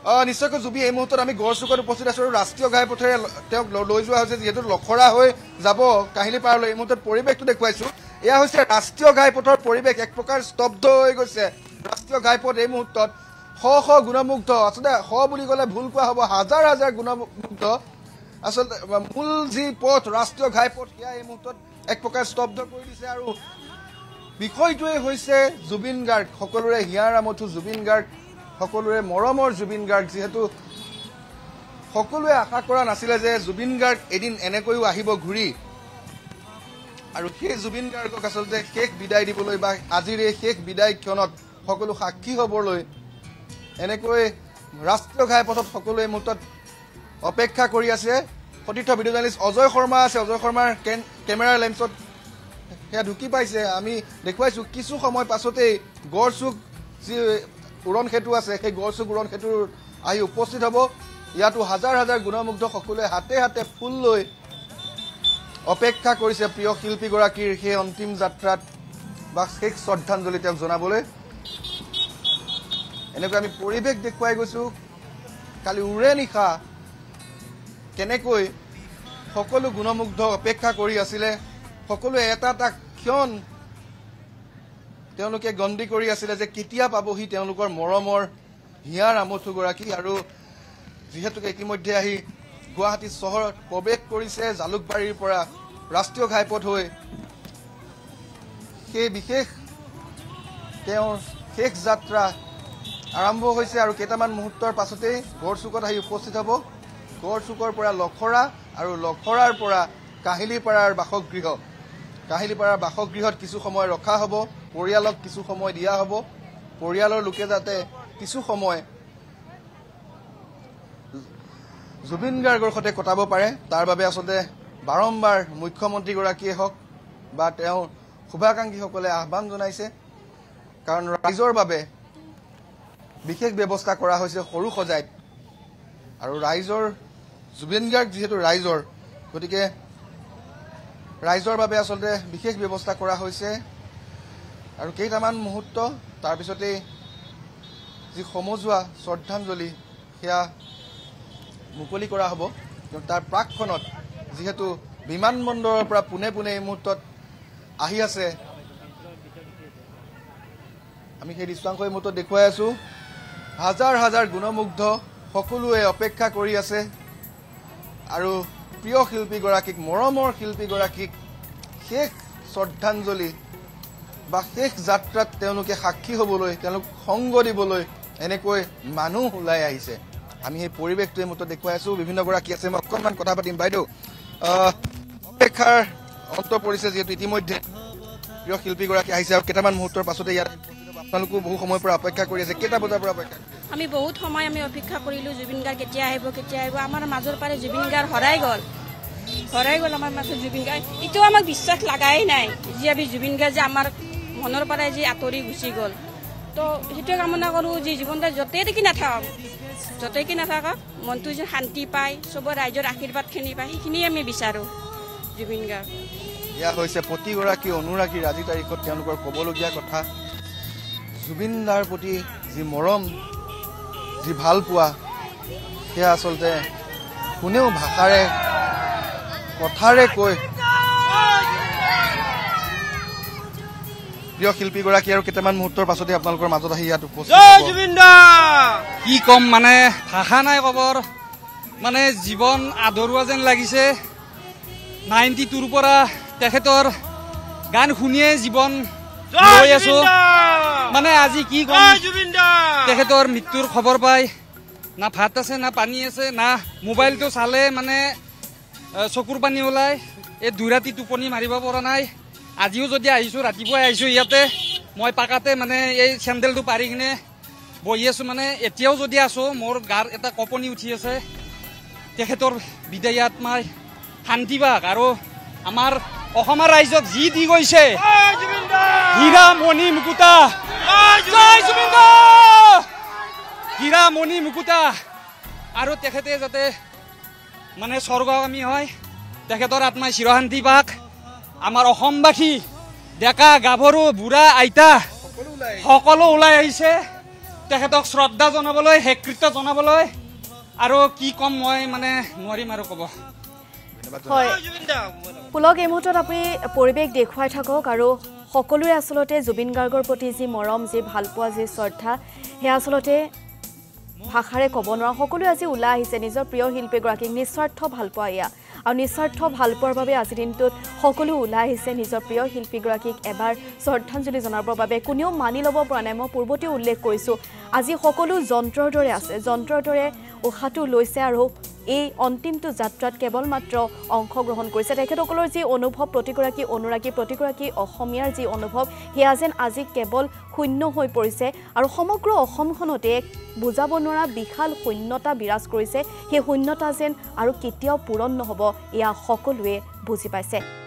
নিশ্চয়কৈ জুবি এই মুহূৰ্তত আমি গড়চুকত উপস্থিত আছোঁ আৰু ৰাষ্ট্ৰীয় ঘাইপথেৰে তেওঁক লৈ যোৱা হৈছে যিহেতু লখৰা হৈ যাব কাহিলীপাৰলৈ। এই মুহূৰ্তত পৰিৱেশটো দেখুৱাইছোঁ। এয়া হৈছে ৰাষ্ট্ৰীয় ঘাইপথৰ পৰিৱেশ। এক প্ৰকাৰ স্তব্ধ হৈ গৈছে ৰাষ্ট্ৰীয় ঘাইপথ এই মুহূৰ্তত। শ শ গুণমুগ্ধ, আচলতে শ বুলি ক'লে ভুল কোৱা হ'ব, হাজাৰ হাজাৰ গুণমুগ্ধ। আচলতে মূল যি পথ ৰাষ্ট্ৰীয় ঘাইপথ সেয়া এই মুহূৰ্তত এক প্ৰকাৰ স্তব্ধ কৰি দিছে। আৰু বিষয়টোৱে হৈছে জুবিন গাৰ্গ, সকলোৰে হিয়াৰ আমঠু জুবিন গাৰ্গ, সকলোৰে মৰমৰ জুবিন গাৰ্গ। যিহেতু সকলোৱে আশা কৰা নাছিলে যে জুবিন গাৰ্গ এদিন এনেকৈও আহিব ঘূৰি, আৰু সেই জুবিন গাৰ্গক আচলতে শেষ বিদায় দিবলৈ বা আজিৰ এই শেষ বিদায় ক্ষণত সকলো সাক্ষী হ'বলৈ এনেকৈ ৰাষ্ট্ৰীয় ঘাইপথত সকলোৱে মুহূৰ্তত অপেক্ষা কৰি আছে। সতীৰ্থ ভিডিঅ' জাৰ্নেলিষ্ট অজয় শৰ্মা আছে, অজয় শৰ্মাৰ কেমেৰাৰ লেন্সত সেয়া ঢুকি পাইছে। আমি দেখুৱাইছোঁ কিছু সময় পাছতেই গড়চুক যি উৰণ সেতু আছে সেই গড়চুক উৰণ সেতুৰ আহি উপস্থিত হ'ব। ইয়াতো হাজাৰ হাজাৰ গুণমুগ্ধ সকলোৱে হাতে হাতে ফুল লৈ অপেক্ষা কৰিছে প্ৰিয় শিল্পীগৰাকীৰ সেই অন্তিম যাত্ৰাত বা শেষ শ্ৰদ্ধাঞ্জলি তেওঁক জনাবলৈ। এনেকৈ আমি পৰিৱেশ দেখুৱাই গৈছোঁ। কালি উৰে নিশা কেনেকৈ সকলো গুণমুগ্ধ অপেক্ষা কৰি আছিলে, সকলোৱে এটা এটা ক্ষণ তেওঁলোকে গন্তি কৰি আছিলে যে কেতিয়া পাবহি তেওঁলোকৰ মৰমৰ হিয়াৰ আমঠুগৰাকী। আৰু যিহেতুকে ইতিমধ্যে আহি গুৱাহাটী চহৰত প্ৰৱেশ কৰিছে জালুকবাৰীৰ পৰা ৰাষ্ট্ৰীয় ঘাইপথ হৈ, সেই বিশেষ তেওঁৰ শেষ যাত্ৰা আৰম্ভ হৈছে। আৰু কেইটামান মুহূৰ্তৰ পাছতেই গড়চুকত আহি উপস্থিত হ'ব। গড়চুকৰ পৰা লখৰা আৰু লখৰাৰ পৰা কাহিলীপাৰাৰ বাসগৃহ। কাহিলীপাৰাৰ বাসগৃহত কিছু সময় ৰখা হ'ব, পৰিয়ালক কিছু সময় দিয়া হ'ব, পৰিয়ালৰ লোকে যাতে কিছু সময় জুবিন গাৰ্গৰ সৈতে কটাব পাৰে তাৰ বাবে আচলতে বাৰম্বাৰ মুখ্যমন্ত্ৰীগৰাকীয়ে হওক বা তেওঁৰ শুভাকাংক্ষীসকলে আহ্বান জনাইছে। কাৰণ ৰাইজৰ বাবে বিশেষ ব্যৱস্থা কৰা হৈছে সৰু সজাইত, আৰু ৰাইজৰ জুবিন গাৰ্গ যিহেতু ৰাইজৰ, গতিকে ৰাইজৰ বাবে আচলতে বিশেষ ব্যৱস্থা কৰা হৈছে। আৰু কেইটামান মুহূৰ্ত তাৰপিছতেই যি সমজুৱা শ্ৰদ্ধাঞ্জলি সেয়া মুকলি কৰা হ'ব। তাৰ প্ৰাকখনত যিহেতু বিমানবন্দৰৰ পৰা পোনে পোনে এই মুহূৰ্তত আহি আছে, আমি সেই দৃশ্যাংশ এই মুহূৰ্তত দেখুৱাই আছোঁ। হাজাৰ হাজাৰ গুণমুগ্ধ সকলোৱে অপেক্ষা কৰি আছে আৰু প্ৰিয় শিল্পীগৰাকীক, মৰমৰ শিল্পীগৰাকীক শেষ শ্ৰদ্ধাঞ্জলি বা শেষ যাত্ৰাত তেওঁলোকে সাক্ষী হ'বলৈ, তেওঁলোক সংগ দিবলৈ এনেকৈ মানুহ ওলাই আহিছে। আমি সেই পৰিৱেশটো এই মুহূৰ্তত দেখুৱাই আছোঁ। বিভিন্নগৰাকী আছে, মই অকণমান কথা পাতিম। বাইদেউ, অপেক্ষাৰ অন্ত পৰিছে যিহেতু ইতিমধ্যে প্ৰিয় শিল্পীগৰাকী আহিছে আৰু কেইটামান মুহূৰ্তৰ পাছতে ইয়াত আপোনালোকো বহু সময়ৰ পৰা অপেক্ষা কৰি আছে। কেইটা বজাৰ পৰা অপেক্ষা? আমি বহুত সময় অপেক্ষা কৰিলোঁ জুবিন গাৰ্গ কেতিয়া আহিব কেতিয়া আহিব। আমাৰ মাজৰ পাৰে জুবিন গাৰ্গ হেৰাই গ'ল আমাৰ মাজত জুবিন গাৰ্গ। এতিয়াও আমাক বিশ্বাস লাগাই নাই যে আমি জুবিন গাৰ্গ যে আমাৰ মনৰ পৰাই যে আঁতৰি গুচি গ'ল। তো সেইটোৱে কামনা কৰোঁ যে জীৱনটো য'তেই দেখি নাথাকক মনটো যেন শান্তি পায়, চবৰ ৰাইজৰ আশীৰ্বাদখিনি পায়, সেইখিনিয়ে আমি বিচাৰোঁ জুবিন গাৰ্গ। এয়া হৈছে প্ৰতিগৰাকী অনুৰাগীৰ আজি তাৰিখত তেওঁলোকৰ ক'বলগীয়া কথা। জুবিন দাৰ প্ৰতি যি মৰম, যি ভাল পোৱা, সেয়া আচলতে কোনেও ভাষাৰে কথাৰে কৈ প্ৰিয় শিল্পীগৰাকী আৰু কেইটামান মুহূৰ্তৰ পাছতে আপোনালোকৰ মাজত আহি ইয়াত উপস্থিত। কি ক'ম, মানে ভাষা নাই ক'বৰ। মানে জীৱন আধৰুৱা যেন লাগিছে। 92ৰ পৰা তেখেতৰ গান শুনিয়ে জীৱন লৈ আছো। মানে আজি কি ক'ম, তেখেতৰ মৃত্যুৰ খবৰ পাই না ভাত আছে না পানী আছে, না মোবাইলটো চালে মানে চকুৰ পানী ওলায়। এই 2 ৰাতি টোপনি মাৰিব পৰা নাই। আজিও যদি আহিছোঁ, ৰাতিপুৱাই আহিছোঁ ইয়াতে, মই পাকাতে মানে এই চেণ্ডেলটো পাৰি কিনে বহি আছোঁ। মানে এতিয়াও যদি আছোঁ, মোৰ গাৰ এটা কঁপনি উঠি আছে। তেখেতৰ বিদায়ী আত্মাই শান্তি পাওক আৰু আমাৰ অসমৰ ৰাইজক যি দি গৈছে হীৰা মণি মুকুতা, হীৰা মণি মুকুতা, আৰু তেখেতে যাতে মানে স্বৰ্গগামী হয়, তেখেতৰ আত্মাই চিৰশান্তি পাওক। আমাৰ অসমবাসী ডেকা গাভৰু বুঢ়া আইতা সকলো ওলাই আহিছে তেখেতক শ্ৰদ্ধা জনাবলৈ শেষকৃত্য জনাবলৈ আৰু কি ক'ম মই মানে নোৱাৰিম আৰু ক'ব হয় পুলক এই মুহূৰ্তত আপুনি পৰিৱেশ দেখুৱাই থাকক আৰু সকলোৰে আচলতে জুবিন গাৰ্গৰ প্ৰতি যি মৰম যি ভালপোৱা যি শ্ৰদ্ধা সেয়া আচলতে ভাষাৰে ক'ব নোৱাৰা সকলোৱে আজি ওলাই আহিছে নিজৰ প্ৰিয় শিল্পীগৰাকীক নিস্বাৰ্থ ভালপোৱা এয়া আৰু নিস্বাৰ্থ ভালপোৱাৰ বাবে আজিৰ দিনটোত সকলো ওলাই আহিছে নিজৰ প্ৰিয় শিল্পীগৰাকীক এবাৰ শ্ৰদ্ধাঞ্জলি জনাবৰ বাবে কোনেও মানি ল'ব পৰা নাই মই পূৰ্বতেও উল্লেখ কৰিছোঁ আজি সকলো যন্ত্ৰৰ দৰে আছে যন্ত্ৰৰ দৰে উশাহটো লৈছে আৰু এই অন্তিমটো যাত্ৰাত কেৱল মাত্ৰ অংশগ্ৰহণ কৰিছে তেখেতসকলৰ যি অনুভৱ প্ৰতিগৰাকী অনুৰাগী প্ৰতিগৰাকী অসমীয়াৰ যি অনুভৱ সেয়া যেন আজি কেৱল শূন্য হৈ পৰিছে আৰু সমগ্ৰ অসমখনতে এক বুজাব নোৱাৰা বিশাল শূন্যতা বিৰাজ কৰিছে সেই শূন্যতা যেন আৰু কেতিয়াও পূৰণ নহ'ব এয়া সকলোৱে বুজি পাইছে